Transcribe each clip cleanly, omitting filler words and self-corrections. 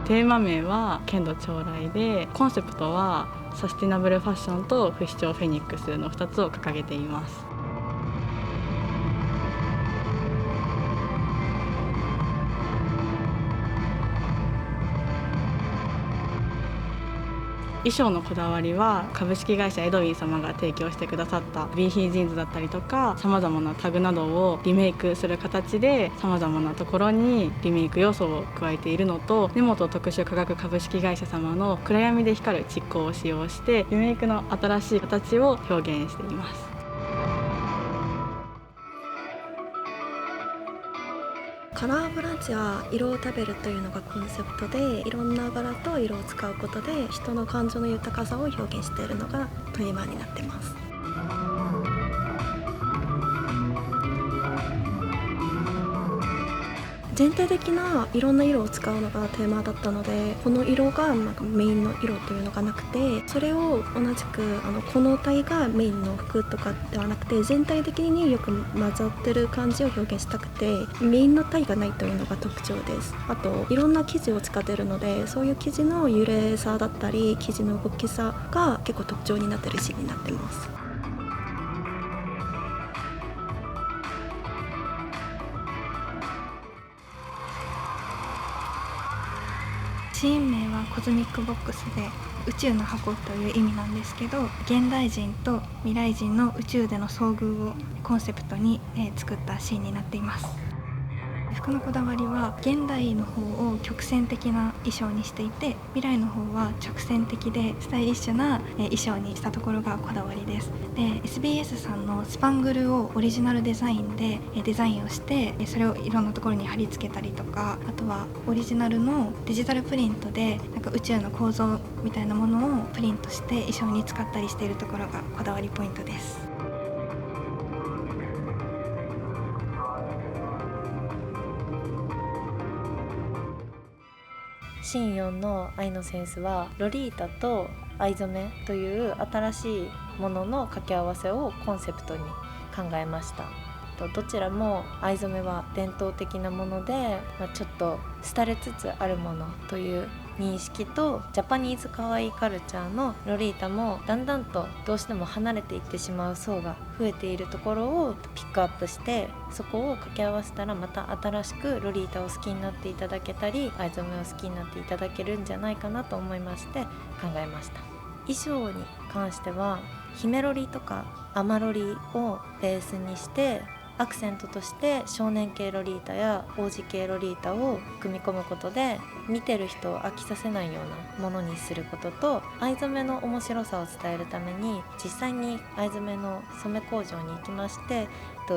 テーマ名は剣道将来で、コンセプトはサスティナブルファッションと不死鳥フェニックスの2つを掲げています。衣装のこだわりは株式会社エドウィン様が提供してくださったビーヒージーンズだったりとか、さまざまなタグなどをリメイクする形でさまざまなところにリメイク要素を加えているのと、根本特殊化学株式会社様の暗闇で光る蓄光を使用してリメイクの新しい形を表現しています。カラーブランチは色を食べるというのがコンセプトで、いろんな柄と色を使うことで人の感情の豊かさを表現しているのがテーマになってます。全体的ないろんな色を使うのがテーマだったので、この色がなんかメインの色というのがなくて、それを同じくこの体がメインの服とかではなくて、全体的によく混ざってる感じを表現したくて、メインの体がないというのが特徴です。あといろんな生地を使っているので、そういう生地の揺れさだったり生地の動きさが結構特徴になってるシーンになってます。シーン名はコズミックボックスで宇宙の箱という意味なんですけど、現代人と未来人の宇宙での遭遇をコンセプトに作ったシーンになっています。服のこだわりは現代の方を曲線的な衣装にしていて、未来の方は直線的でスタイリッシュな衣装にしたところがこだわりです。で SBS さんのスパングルをオリジナルデザインでデザインをして、それをいろんなところに貼り付けたりとか、あとはオリジナルのデジタルプリントでなんか宇宙の構造みたいなものをプリントして衣装に使ったりしているところがこだわりポイントです。シーン4の愛のセンスはロリータと藍染めという新しいものの掛け合わせをコンセプトに考えました。どちらも藍染めは伝統的なもので、ちょっと廃れつつあるものという認識と、ジャパニーズカワイイカルチャーのロリータもだんだんとどうしても離れていってしまう層が増えているところをピックアップして、そこを掛け合わせたらまた新しくロリータを好きになっていただけたり、藍染めを好きになっていただけるんじゃないかなと思いまして考えました。衣装に関しては姫ロリとかアマロリをベースにして、アクセントとして少年系ロリータや王子系ロリータを組み込むことで、見てる人を飽きさせないようなものにすることと、藍染めの面白さを伝えるために実際に藍染めの染め工場に行きまして、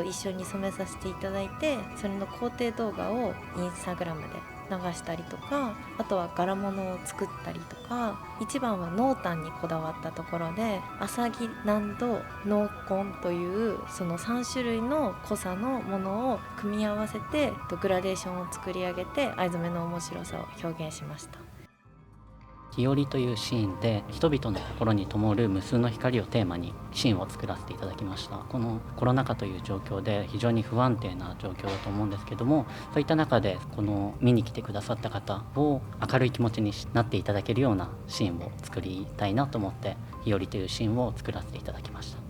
一緒に染めさせていただいて、それの工程動画をインスタグラムで流したりとか、あとは柄物を作ったりとか、一番は濃淡にこだわったところで、浅木難度濃紺というその3種類の濃さのものを組み合わせてグラデーションを作り上げて藍染めの面白さを表現しました。日和というシーンで人々の心に灯る無数の光をテーマにシーンを作らせていただきました。このコロナ禍という状況で非常に不安定な状況だと思うんですけども、そういった中でこの見に来てくださった方を明るい気持ちになっていただけるようなシーンを作りたいなと思って日和というシーンを作らせていただきました。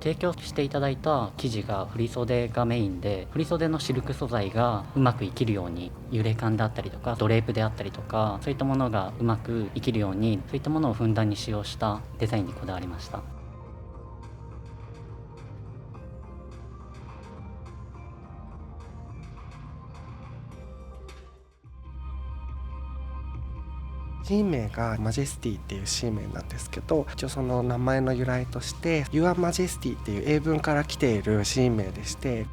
提供していただいた生地が振袖がメインで、振袖のシルク素材がうまく生きるように、揺れ感であったりとかドレープであったりとか、そういったものがうまく生きるように、そういったものをふんだんに使用したデザインにこだわりました。シーン名がマジェスティっていうシーン名なんですけど、一応その名前の由来としてYour Majestyっていう英文から来ているシーン名でして、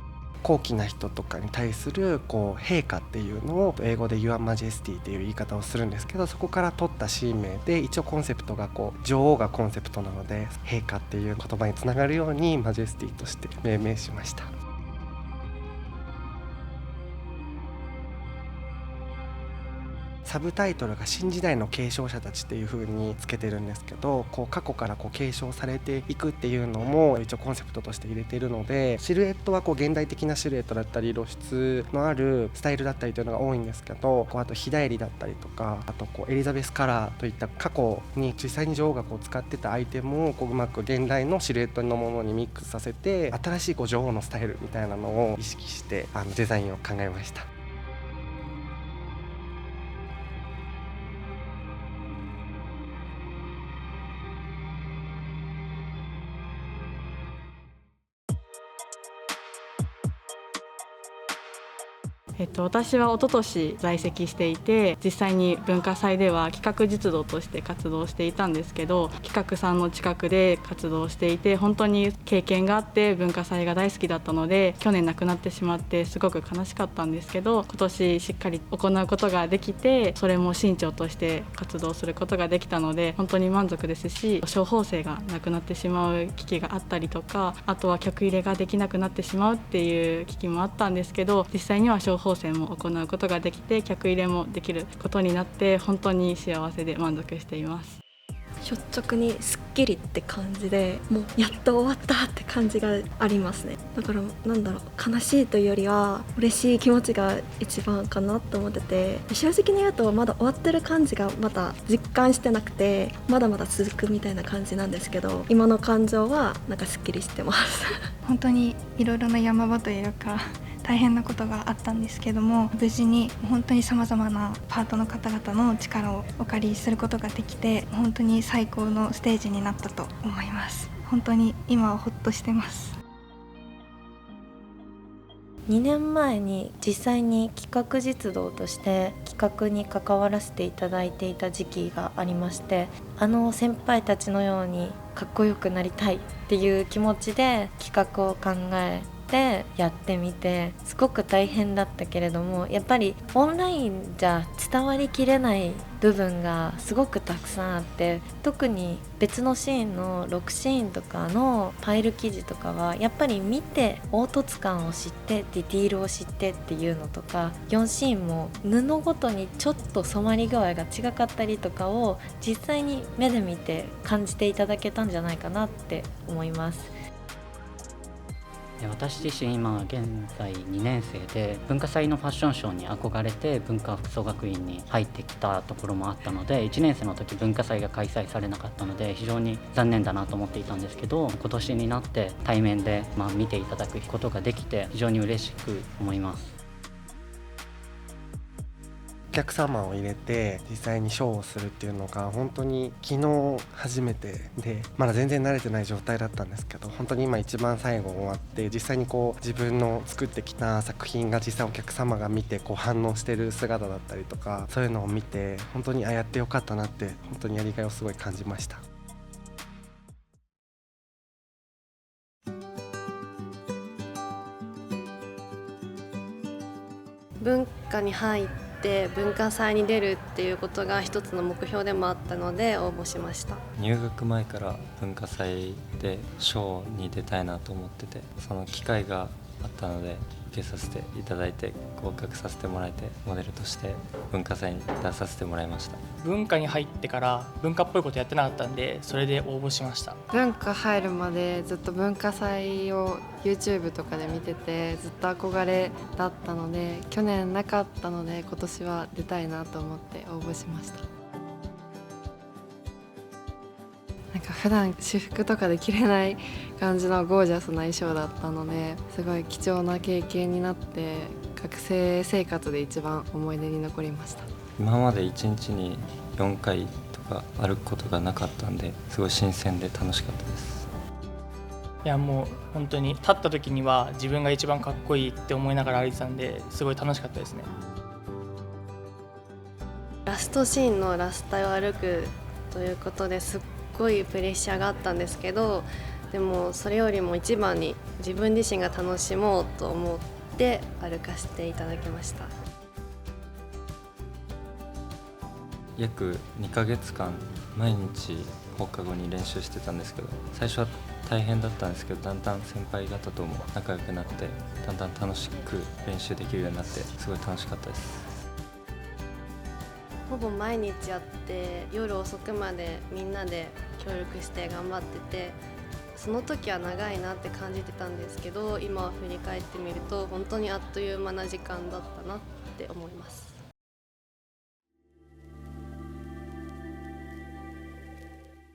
高貴な人とかに対する陛下っていうのを英語で Your Majesty っていう言い方をするんですけど、そこから取ったシーン名で、一応コンセプトが女王がコンセプトなので、陛下っていう言葉につながるようにマジェスティとして命名しました。サブタイトルが新時代の継承者たちっていう風につけてるんですけど、こう過去からこう継承されていくっていうのも一応コンセプトとして入れているので、シルエットはこう現代的なシルエットだったり露出のあるスタイルだったりというのが多いんですけど、こうあと日帰りだったりとか、あとこうエリザベスカラーといった過去に実際に女王がこう使ってたアイテムをこううまく現代のシルエットのものにミックスさせて、新しいこう女王のスタイルみたいなのを意識してデザインを考えました。私は一昨年在籍していて、実際に文化祭では企画実動として活動していたんですけど、企画さんの近くで活動していて本当に経験があって文化祭が大好きだったので、去年亡くなってしまってすごく悲しかったんですけど、今年しっかり行うことができて、それも新潮として活動することができたので本当に満足ですし、小法生がなくなってしまう危機があったりとか、あとは曲入れができなくなってしまうっていう危機もあったんですけど、実際には小法生も行うことができて客入れもできることになって本当に幸せで満足しています。率直にすっきりって感じで、もうやっと終わったって感じがありますね。だから悲しいというよりは嬉しい気持ちが一番かなと思ってて、正直に言うとまだ終わってる感じがまだ実感してなくて、まだまだ続くみたいな感じなんですけど、今の感情はすっきりしてます本当にいろいろな山場というか大変なことがあったんですけども、無事に本当にさまざまなパートの方々の力をお借りすることができて、本当に最高のステージになったと思います。本当に今はほっとしてます。2年前に実際に企画実動として企画に関わらせていただいていた時期がありまして、先輩たちのようにかっこよくなりたいっていう気持ちで企画を考えてやってみて、すごく大変だったけれども、やっぱりオンラインじゃ伝わりきれない部分がすごくたくさんあって、特に別のシーンの6シーンとかのファイル記事とかはやっぱり見て凹凸感を知ってディティールを知ってっていうのとか、4シーンも布ごとにちょっと染まり具合が違かったりとかを実際に目で見て感じていただけたんじゃないかなって思います。私自身今現在2年生で、文化祭のファッションショーに憧れて文化服装学院に入ってきたところもあったので、1年生の時文化祭が開催されなかったので非常に残念だなと思っていたんですけど、今年になって対面で見ていただくことができて非常に嬉しく思います。お客様を入れて実際にショーをするっていうのが本当に昨日初めてで、まだ全然慣れてない状態だったんですけど、本当に今一番最後終わって実際に自分の作ってきた作品が実際お客様が見て反応してる姿だったりとか、そういうのを見て本当にやってよかったなって本当にやりがいをすごい感じました。文化に入って文化祭に出るっていうことが一つの目標でもあったので応募しました。入学前から文化祭でショーに出たいなと思ってて、その機会があったので受けさせていただいて合格させてもらえて、モデルとして文化祭に出させてもらいました。文化に入ってから文化っぽいことやってなかったんで、それで応募しました。文化入るまでずっと文化祭を YouTube とかで見ててずっと憧れだったので、去年なかったので今年は出たいなと思って応募しました。普段私服とかで着れない感じのゴージャスな衣装だったので、すごい貴重な経験になって学生生活で一番思い出に残りました。今まで1日に4回とか歩くことがなかったんで、すごい新鮮で楽しかったです。いやもう本当に立った時には自分が一番かっこいいって思いながら歩いてたんで、すごい楽しかったですね。ラストシーンのラスタイを歩くということですっごいプレッシャーがあったんですけど、でもそれよりも一番に自分自身が楽しもうと思って歩かせていただきました。約2ヶ月間毎日放課後に練習してたんですけど、最初は大変だったんですけど、だんだん先輩方とも仲良くなって、だんだん楽しく練習できるようになって、すごい楽しかったです。ほぼ毎日やって夜遅くまでみんなで協力して頑張ってて、その時は長いなって感じてたんですけど、今は振り返ってみると本当にあっという間な時間だったなって思います。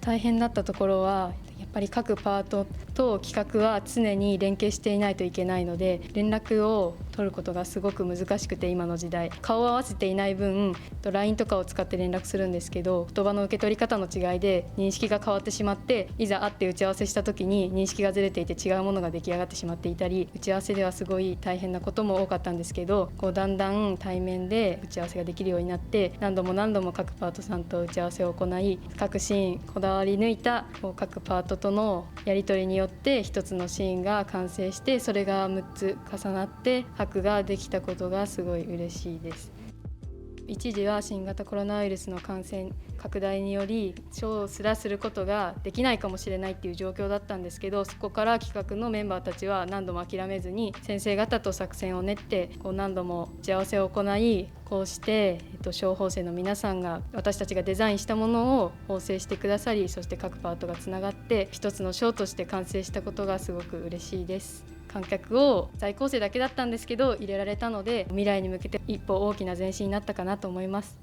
大変だったところはやっぱり各パートと企画は常に連携していないといけないので、連絡を取ることがすごく難しくて、今の時代顔を合わせていない分 LINE とかを使って連絡するんですけど、言葉の受け取り方の違いで認識が変わってしまって、いざ会って打ち合わせした時に認識がずれていて違うものが出来上がってしまっていたり、打ち合わせではすごい大変なことも多かったんですけど、だんだん対面で打ち合わせができるようになって、何度も各パートさんと打ち合わせを行い、各シーンこだわり抜いた各パートとのやり取りによって一つのシーンが完成して、それが6つ重なって拍ができたことがすごい嬉しいです。一時は新型コロナウイルスの感染拡大によりショーすらすることができないかもしれないっていう状況だったんですけど、そこから企画のメンバーたちは何度も諦めずに先生方と作戦を練って何度も打ち合わせを行い、こうして小縫製の皆さんが私たちがデザインしたものを縫製してくださり、そして各パートがつながって一つのショーとして完成したことがすごく嬉しいです。観客を在校生だけだったんですけど入れられたので、未来に向けて一歩大きな前進になったかなと思います。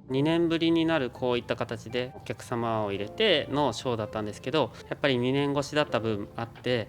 2年ぶりになるこういった形でお客様を入れてのショーだったんですけど、やっぱり2年越しだった分あって、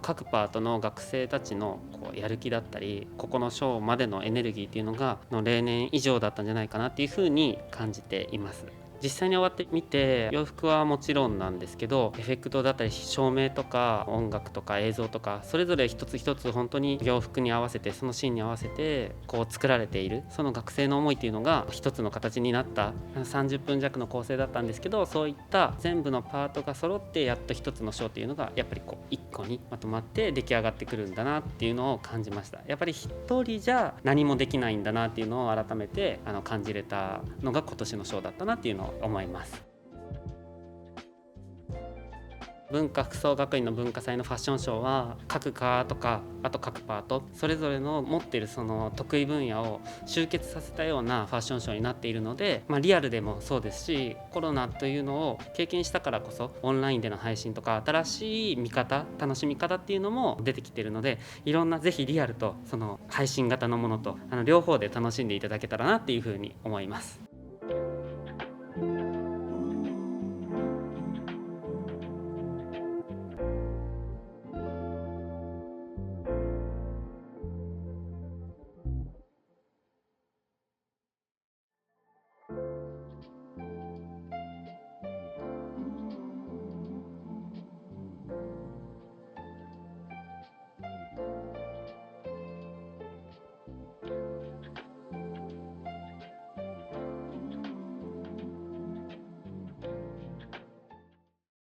各パートの学生たちのやる気だったり、ここのショーまでのエネルギーっていうのが例年以上だったんじゃないかなっていうふうに感じています。実際に終わってみて、洋服はもちろんなんですけど、エフェクトだったり照明とか音楽とか映像とか、それぞれ一つ一つ本当に洋服に合わせて、そのシーンに合わせて作られている、その学生の思いっていうのが一つの形になった30分弱の構成だったんですけど、そういった全部のパートが揃ってやっと一つのショーっていうのがやっぱり一個にまとまって出来上がってくるんだなっていうのを感じました。やっぱり一人じゃ何もできないんだなっていうのを改めて感じれたのが今年のショーだったなっていうのを思います。文化服装学院の文化祭のファッションショーは各科とか、あと各パートそれぞれの持っているその得意分野を集結させたようなファッションショーになっているので、リアルでもそうですし、コロナというのを経験したからこそオンラインでの配信とか新しい見方、楽しみ方っていうのも出てきているので、いろんなぜひリアルとその配信型のものと両方で楽しんでいただけたらなっていうふうに思います。